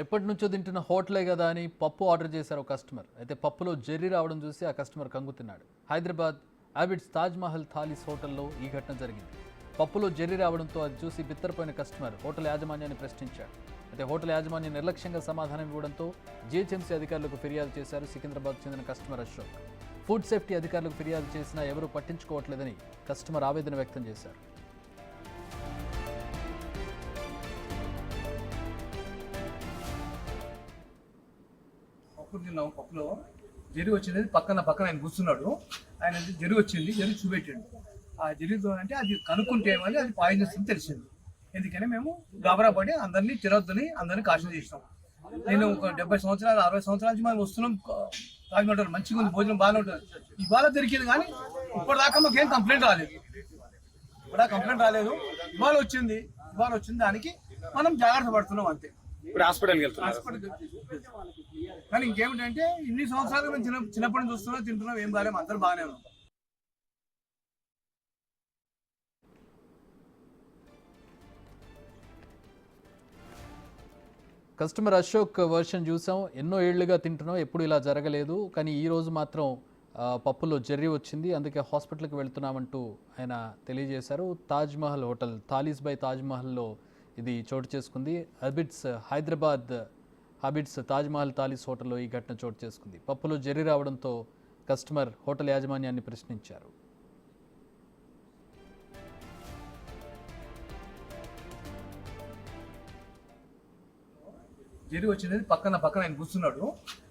ఎప్పటి నుంచో తింటున్న హోటలే కదా అని పప్పు ఆర్డర్ చేశారు ఒక కస్టమర్. అయితే పప్పులో జెర్రీ రావడం చూసి ఆ కస్టమర్ కంగుతిన్నాడు. హైదరాబాద్ హ్యాబిట్స్ తాజ్ మహల్ థాలీస్ హోటల్లో ఈ ఘటన జరిగింది. పప్పులో జెర్రీ రావడంతో అది చూసి బిత్తరపోయిన కస్టమర్ హోటల్ యాజమాన్యాన్ని ప్రశ్నించాడు. అయితే హోటల్ యాజమాన్యం నిర్లక్ష్యంగా సమాధానం ఇవ్వడంతో జీహెచ్ఎంసీ అధికారులకు ఫిర్యాదు చేశారు. సికింద్రాబాద్ చెందిన కస్టమర్ అశోక్. ఫుడ్ సేఫ్టీ అధికారులకు ఫిర్యాదు చేసినా ఎవరూ పట్టించుకోవట్లేదని కస్టమర్ ఆవేదన వ్యక్తం చేశారు. పప్పులో జరి వచ్చింది పక్కన ఆయన కూర్చున్నాడు. ఆయన జరి వచ్చింది, జరి చూపెట్టాడు. ఆ జరితో అంటే అది కనుక్కుంటే ఏమని అది పాయిజన్ అని తెలిసింది. ఎందుకని మేము గాబరా పడి అందరినీ తినొద్దని అందరినీ కాషన్ చేసినాం. నేను ఒక 70 సంవత్సరాలు 60 సంవత్సరాల నుంచి మనం వస్తున్నాం. తాజ్మహల్ మంచిగా ఉంది, భోజనం బాగానే ఉంటుంది. ఇవాళ దొరికింది కానీ ఇప్పటిదాకా మాకు ఏం కంప్లైంట్ రాలేదు. ఇవాళ వచ్చింది దానికి మనం జాగ్రత్త పడుతున్నాం అంతే. హాస్పిటల్కి కానీ ఇంకేమిటంటే ఇన్ని సంవత్సరాలు మేము చిన్నప్పటి నుంచి చూస్తున్నాం, తింటున్నాం, ఏం బాగాలేము, అందరూ బాగానే ఉన్నాం. కస్టమర్ అశోక్ వర్షన్ చూసాం. ఎన్నో ఏళ్లుగా తింటున్నాం, ఎప్పుడు ఇలా జరగలేదు. కానీ ఈ రోజు మాత్రం పప్పులో జెర్రీ వచ్చింది, అందుకే హాస్పిటల్కి వెళ్తున్నామంటూ ఆయన తెలియజేశారు. తాజ్ మహల్ హోటల్ థాలీస్ బై తాజ్ మహల్లో ఇది చోటు చేసుకుంది. హ్యాబిట్స్ తాజ్ మహల్ థాలీస్ హోటల్లో ఈ ఘటన చోటు చేసుకుంది. పప్పులో జెర్రీ రావడంతో కస్టమర్ హోటల్ యాజమాన్యాన్ని ప్రశ్నించారు. జరి వచ్చింది పక్కన ఆయన కూర్చున్నాడు.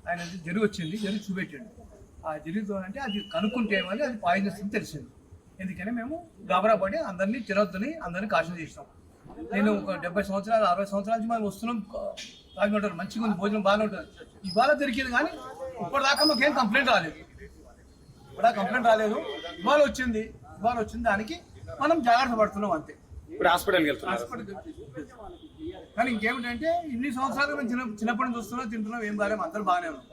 ఆయన జరి వచ్చింది, జరి చూపెట్టాడు. ఆ జరితో అంటే అది కనుక్కుంటే ఏమని అది పాయిజన్ అని తెలిసింది. ఎందుకని మేము గాబరా పడి అందరినీ తినొద్దని అందరినీ కాషన్ చేసినాం. నేను ఒక 70 సంవత్సరాలు 60 సంవత్సరాల నుంచి మనం వస్తున్నాం. తాజ్మహల్ మంచిగా ఉంది, భోజనం బాగానే ఉంటుంది. ఇవాళ దొరికింది కానీ ఇప్పటిదాకా మాకు ఏం కంప్లైంట్ రాలేదు. ఇవాళ వచ్చింది దానికి మనం జాగ్రత్త పడుతున్నాం అంతే. హాస్పిటల్కి కానీ ఇంకేమిటంటే ఇన్ని సంవత్సరాలు మేము చిన్నప్పటి నుంచి చూస్తున్నాం, తింటున్నాం, ఏం బాగాలేము, అందరూ బాగానే ఉన్నాం.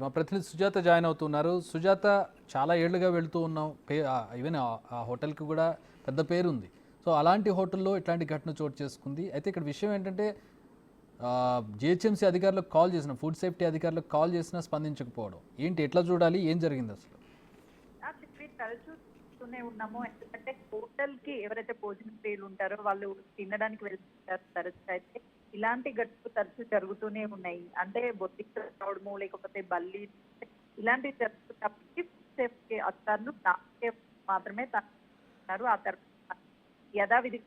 మా ప్రతినిధి సుజాత జాయిన్ అవుతున్నారు. సుజాత, చాలా ఏళ్లుగా వెళ్తూ ఉన్నాం, ఈవెన్ ఆ హోటల్కి కూడా పెద్ద పేరు ఉంది. సో అలాంటి హోటల్లో ఇట్లాంటి ఘటన చోటు చేసుకుంది. అయితే ఇక్కడ విషయం ఏంటంటే జిహెచ్ఎంసీ అధికారులకు కాల్ చేసిన, ఫుడ్ సేఫ్టీ అధికారులకు కాల్ చేసినా స్పందించకపోవడం ఏంటి, ఎట్లా చూడాలి, ఏం జరిగింది అసలు? తరచునే ఉన్నాము. ఎందుకంటే హోటల్ కి ఎవరైతే భోజన ప్రియులు ఉంటారో వాళ్ళు తినడానికి వెళ్తుంటారు. తరచు అయితే ఇలాంటి ఘటనలు తరచు జరుగుతూనే ఉన్నాయి. అంటే బొత్తిక రావడము, లేకపోతే బల్లి, ఇలాంటివి జరుగుతున్నప్పటికీ ఫుడ్ సేఫ్టీ అధికారులు మాత్రమే తన్నారు. ఆ తర్వాత యథావిధి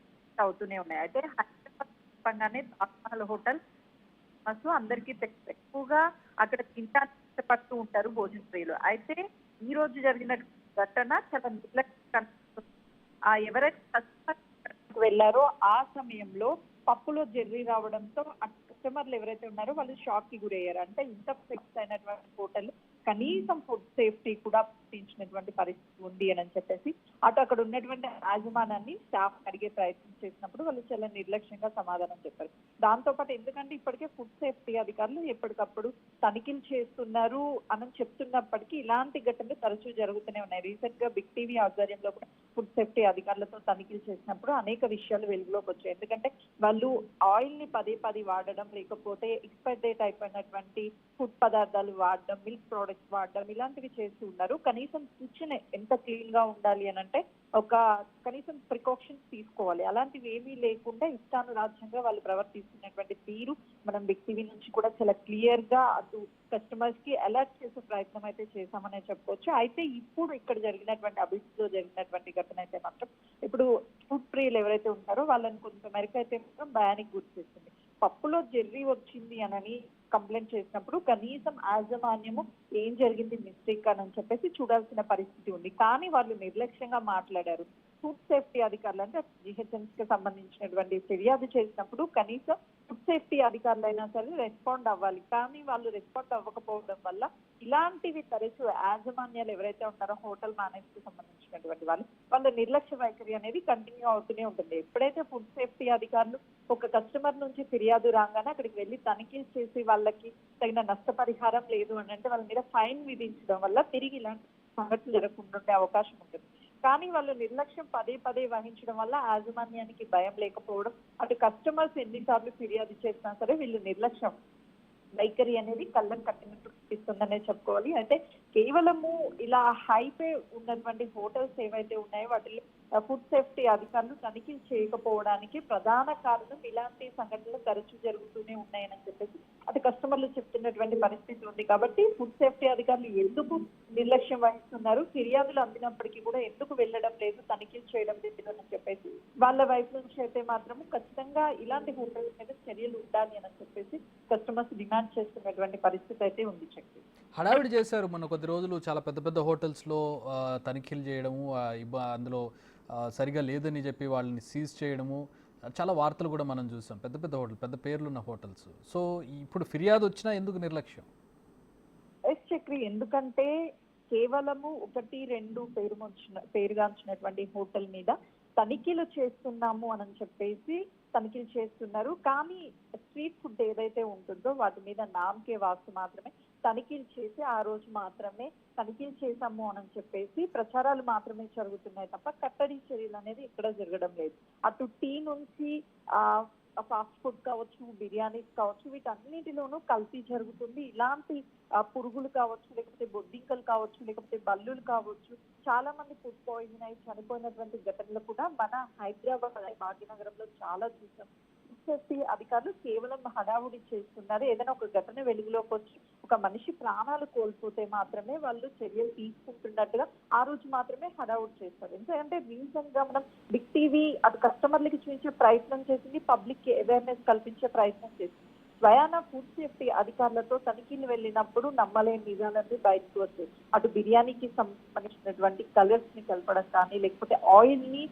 అవుతూనే ఉన్నాయి. అయితే హైదరాబాద్ తాజ్ మహల్ హోటల్ అందరికీ ఎక్కువగా అక్కడ తినడానికి ఇష్టపడుతూ ఉంటారు భోజన ప్రియులు. అయితే ఈ రోజు జరిగిన ఘటన చాలా నిర్లక్ష్యం. ఎవరైతే కస్టమర్ వెళ్ళారో ఆ సమయంలో పప్పులో జెర్రీ రావడంతో ఆ కస్టమర్లు ఎవరైతే ఉన్నారో వాళ్ళు షాక్ కి గురయ్యారు. అంటే ఇంత ఫిక్స్ అయినటువంటి హోటల్ కనీసం ఫుడ్ సేఫ్టీ కూడా పాటించినటువంటి పరిస్థితి ఉంది అని చెప్పేసి అటు అక్కడ ఉన్నటువంటి యాజమానాన్ని స్టాఫ్ అడిగే ప్రయత్నం చేసినప్పుడు వాళ్ళు చాలా నిర్లక్ష్యంగా సమాధానం చెప్పారు. దాంతో పాటు ఎందుకంటే ఇప్పటికే ఫుడ్ సేఫ్టీ అధికారులు ఎప్పటికప్పుడు తనిఖీలు చేస్తున్నారు అని చెప్తున్నప్పటికీ ఇలాంటి ఘటనలు తరచూ జరుగుతూనే ఉన్నాయి. రీసెంట్ గా బిగ్ టీవీ ఆధ్వర్యంలో కూడా ఫుడ్ సేఫ్టీ అధికారులతో తనిఖీలు చేసినప్పుడు అనేక విషయాలు వెలుగులోకి వచ్చాయి. ఎందుకంటే వాళ్ళు ఆయిల్ ని పదే వాడడం, లేకపోతే ఎక్స్పైర్ డేట్ అయిపోయినటువంటి ఫుడ్ పదార్థాలు వాడడం, మిల్క్ ప్రోడక్ట్స్ వాడడం, ఇలాంటివి చేస్తూ ఉన్నారు. కనీసం కిచెన్ ఎంత క్లీన్ గా ఉండాలి అని అంటే ఒక కనీసం ప్రికాషన్స్ తీసుకోవాలి. అలాంటివి ఏమీ లేకుండా ఇష్టానురాజ్యంగా వాళ్ళు ప్రవర్తిస్తున్నటువంటి తీరు మనం బిగ్ టీవీ నుంచి కూడా చాలా క్లియర్ గా అటు కస్టమర్స్ కి అలర్ట్ చేసే ప్రయత్నం అయితే చేశామనే చెప్పుకోవచ్చు. అయితే ఇప్పుడు ఇక్కడ జరిగినటువంటి అభివృద్ధిలో జరిగినటువంటి ఘటన అయితే మాత్రం ఇప్పుడు ఫుడ్ ప్రియులు ఎవరైతే ఉంటారో వాళ్ళని కొంత మేరకు అయితే మాత్రం భయానికి గురి చేస్తుంది. పప్పులో జెర్రీ వచ్చింది అని కంప్లైంట్ చేసినప్పుడు కనీసం యాజమాన్యము ఏం జరిగింది మిస్టేక్ అని చెప్పేసి చూడాల్సిన పరిస్థితి ఉంది. కానీ వాళ్ళు నిర్లక్ష్యంగా మాట్లాడారు. ఫుడ్ సేఫ్టీ అధికారులు అంటే జిహెచ్ఎంసీకి సంబంధించినటువంటి ఫిర్యాదు చేసినప్పుడు కనీసం ఫుడ్ సేఫ్టీ అధికారులు అయినా సరే రెస్పాండ్ అవ్వాలి. కానీ వాళ్ళు రెస్పాండ్ అవ్వకపోవడం వల్ల ఇలాంటివి తరచు యాజమాన్యాలు ఎవరైతే ఉన్నారో హోటల్ మేనేజ్ కి సంబంధించినటువంటి వాళ్ళ నిర్లక్ష్య వైఖరి అనేది కంటిన్యూ అవుతూనే ఉంటుంది. ఎప్పుడైతే ఫుడ్ సేఫ్టీ అధికారులు ఒక కస్టమర్ నుంచి ఫిర్యాదు రాగానే అక్కడికి వెళ్ళి తనిఖీలు చేసి వాళ్ళకి తగిన నష్టపరిహారం లేదు అని అంటే వాళ్ళ మీద ఫైన్ విధించడం వల్ల తిరిగి ఇలాంటి సంఘటనలు జరగకుండా ఉండే అవకాశం ఉంటుంది. కానీ వాళ్ళు నిర్లక్ష్యం పదే పదే వహించడం వల్ల యాజమాన్యానికి భయం లేకపోవడం, అటు కస్టమర్స్ ఎన్నిసార్లు ఫిర్యాదు చేసినా సరే వీళ్ళు నిర్లక్ష్యం వైఖరి అనేది కళ్ళం కట్టినట్టు కనిపిస్తుందనే చెప్పుకోవాలి. అయితే కేవలము ఇలా హైపే ఉన్నటువంటి హోటల్స్ ఏవైతే ఉన్నాయో వాటిలో ఫుడ్ సేఫ్టీ అధికారులు తనిఖీలు చేయకపోవడానికి ప్రధాన కారణం ఇలాంటి సంఘటనలు తరచూ జరుగుతూనే ఉన్నాయని చెప్పేసి అటు కస్టమర్లు చెప్తున్నటువంటి పరిస్థితి ఉంది. కాబట్టి ఫుడ్ సేఫ్టీ అధికారులు ఎందుకు నిర్లక్ష్యం వహిస్తున్నారు, ఫిర్యాదులు అందినప్పటికీ కూడా ఎందుకు వెళ్ళడం లేదు, తనిఖీలు చేయడం లేదు అని చెప్పేసి వాళ్ళ వైపు నుంచి అయితే మాత్రం ఖచ్చితంగా ఇలాంటి హోటల్స్ మీద చర్యలు ఉండాలి అని చెప్పేసి కస్టమర్స్ డిమాండ్ చేస్తున్నటువంటి పరిస్థితి అయితే ఉంది. చక్రి హడావిడి చేశారు మొన్న కొద్ది రోజులు, చాలా పెద్ద పెద్ద హోటల్స్లో తనిఖీలు చేయడము, అందులో సరిగా లేదని చెప్పి వాళ్ళని సీజ్ చేయడము, చాలా వార్తలు కూడా మనం చూసాం. పెద్ద పెద్ద హోటల్, పెద్ద పేర్లున్న హోటల్స్. సో ఇప్పుడు ఫిర్యాదు వచ్చినా ఎందుకు నిర్లక్ష్యం? ఎస్ చక్రి, ఎందుకంటే కేవలము 1-2 పేరుగాంచినటువంటి హోటల్ మీద తనిఖీలు చేస్తున్నాము అని చెప్పేసి తనిఖీలు చేస్తున్నారు. కానీ స్ట్రీట్ ఫుడ్ ఏదైతే ఉంటుందో వాటి మీద నామకే వాస్తు మాత్రమే తనిఖీలు చేసి ఆ రోజు మాత్రమే తనిఖీలు చేశాము అని చెప్పేసి ప్రచారాలు మాత్రమే జరుగుతున్నాయి తప్ప కట్టడి చర్యలు అనేది ఇక్కడ జరగడం లేదు. అటు టీ నుంచి ఫాస్ట్ ఫుడ్ కావచ్చు, బిర్యానీస్ కావచ్చు, వీటన్నిటిలోనూ కల్తీ జరుగుతుంది. ఇలాంటి పురుగులు కావచ్చు, లేకపోతే బొద్దింకలు కావచ్చు, లేకపోతే బల్లులు కావచ్చు, చాలా మంది ఫుడ్ పాయిజన్ అయి చనిపోయినటువంటి ఘటనలు కూడా మన హైదరాబాద్ భాగ్యనగరంలో చాలా చూసాం. సేఫ్టీ అధికారులు కేవలం హడావుడి చేస్తున్నారు. ఏదైనా ఒక ఘటన వెలుగులోకి వచ్చి ఒక మనిషి ప్రాణాలు కోల్పోతే మాత్రమే వాళ్ళు చర్యలు తీసుకుంటున్నట్టుగా ఆ రోజు మాత్రమే హడావుడి చేస్తారు. ఎందుకంటే రీసెంట్ గా మనం బిగ్ టీవీ అటు కస్టమర్లకి చూపించే ప్రయత్నం చేసింది, పబ్లిక్ కల్పించే ప్రయత్నం చేసింది. స్వయాన ఫుడ్ సేఫ్టీ అధికారులతో తనిఖీలు వెళ్ళినప్పుడు నమ్మలేని నిజాలన్నీ బయటకు వచ్చాయి. అటు బిర్యానీకి సంబంధించినటువంటి కలర్స్ ని కలపడం కానీ, లేకపోతే ఆయిల్ ని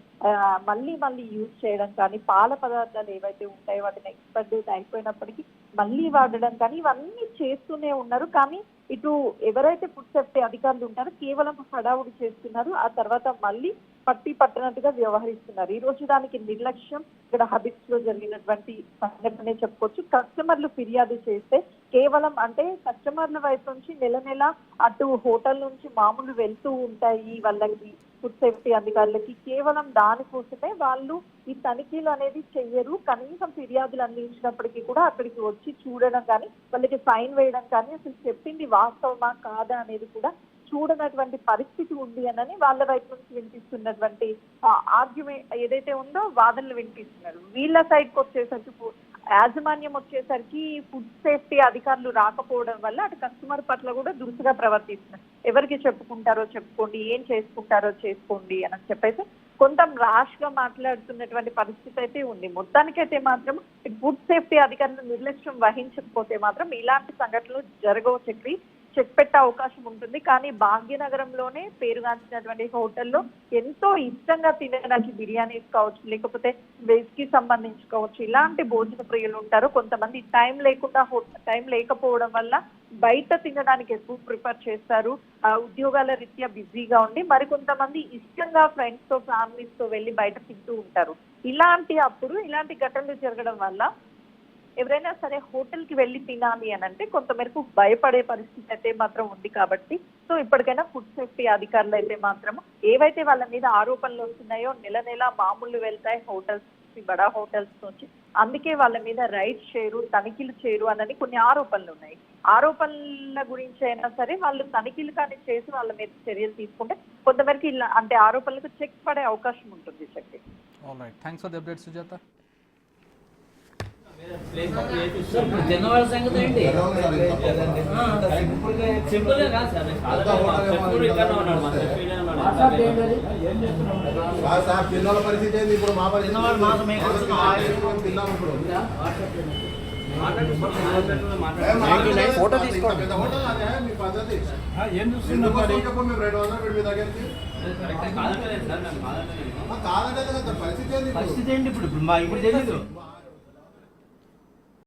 మళ్ళీ యూజ్ చేయడం కానీ, పాల పదార్థాలు ఏవైతే ఉంటాయో వాటిని ఎక్స్పైర్ డేట్ అయిపోయినప్పటికీ మళ్ళీ వాడడం కానీ, ఇవన్నీ చేస్తూనే ఉన్నారు. కానీ ఇటు ఎవరైతే ఫుడ్ సేఫ్టీ అధికారులు ఉంటారో కేవలం హడావుడి చేస్తున్నారు, ఆ తర్వాత మళ్ళీ పట్టనట్టుగా వ్యవహరిస్తున్నారు. ఈ రోజు దానికి నిర్లక్ష్యం ఇక్కడ హబిట్స్ లో జరిగినటువంటి సంఘటనే చెప్పుకోవచ్చు. కస్టమర్లు ఫిర్యాదు చేస్తే కేవలం అంటే కస్టమర్ల వైపు నుంచి నెల అటు హోటల్ నుంచి మామూలు వెళ్తూ ఉంటాయి వాళ్ళకి ఫుడ్ సేఫ్టీ అధికారులకి, కేవలం దానికోసమే వాళ్ళు ఈ తనిఖీలు అనేది చెయ్యరు. కనీసం ఫిర్యాదులు అందించినప్పటికీ కూడా అక్కడికి వచ్చి చూడడం కానీ, వాళ్ళకి ఫైన్ వేయడం కానీ, అసలు చెప్పింది వాస్తవమా కాదా అనేది కూడా చూడనటువంటి పరిస్థితి ఉంది అని వాళ్ళ వైపు నుంచి వినిపిస్తున్నటువంటి ఆర్గ్యుమెంట్ ఏదైతే ఉందో వాదనలు వినిపిస్తున్నారు. వీళ్ళ సైడ్కి వచ్చేసరికి యాజమాన్యం వచ్చేసరికి ఫుడ్ సేఫ్టీ అధికారులు రాకపోవడం వల్ల అటు కస్టమర్ పట్ల కూడా దురుసుగా ప్రవర్తిస్తున్నారు. ఎవరికి చెప్పుకుంటారో చెప్పుకోండి, ఏం చేసుకుంటారో చేసుకోండి అని చెప్పేసి కొంత ర్యాష్ గా మాట్లాడుతున్నటువంటి పరిస్థితి అయితే ఉంది. మొత్తానికైతే మాత్రం ఫుడ్ సేఫ్టీ అధికారులు నిర్లక్ష్యం వహించకపోతే మాత్రం ఇలాంటి సంఘటనలు జరగవు చక్రి, చెక్ పెట్టే అవకాశం ఉంటుంది. కానీ భాగ్యనగరంలోనే పేరుగాంచినటువంటి హోటల్లో ఎంతో ఇష్టంగా తినడానికి బిర్యానీస్ కావచ్చు, లేకపోతే వెజ్ కి సంబంధించి కావచ్చు, ఇలాంటి భోజన ప్రియులు ఉంటారు. కొంతమంది టైం లేకపోవడం వల్ల బయట తినడానికి ఎక్కువ ప్రిఫర్ చేస్తారు, ఉద్యోగాల రీత్యా బిజీగా ఉండి. మరికొంతమంది ఇష్టంగా ఫ్రెండ్స్ తో ఫ్యామిలీస్ తో వెళ్ళి బయట తింటూ ఉంటారు. ఇలాంటి ఘటనలు జరగడం వల్ల ఎవరైనా సరే హోటల్ కి వెళ్ళి తినాలి అని అంటే కొంతమేరకు భయపడే పరిస్థితి అయితే మాత్రం ఉంది. కాబట్టి సో ఇప్పటికైనా ఫుడ్ సేఫ్టీ అధికారులు అయితే మాత్రం ఏవైతే వాళ్ళ మీద ఆరోపణలు వస్తున్నాయో నెల మామూలు వెళ్తాయి హోటల్స్, బడా హోటల్స్ నుంచి, అందుకే వాళ్ళ మీద రైడ్స్ చేయరు, తనిఖీలు చేయరు అన్నది కొన్ని ఆరోపణలు ఉన్నాయి. ఆరోపణల గురించి అయినా సరే వాళ్ళు తనిఖీలు కానీ చేసి వాళ్ళ మీద చర్యలు తీసుకుంటే కొంతమేరకు ఇలా అంటే ఆరోపణలకు చెక్ పడే అవకాశం ఉంటుంది. చెప్పి thanks for the update Sujatha. జనవరి సంగతి ఏంటి? సింపుల్ గా కాదు సార్, పిల్లల పరిస్థితి ఏంది ఇప్పుడు? మా పరిస్థితి ఫోటో తీసుకోండి. మీ పద్ధతి ఏం చూస్తున్నాం? మేము 200 మీ దగ్గరికి కాదంటే పరిస్థితి ఏంటి? ఇప్పుడు తెలియదు.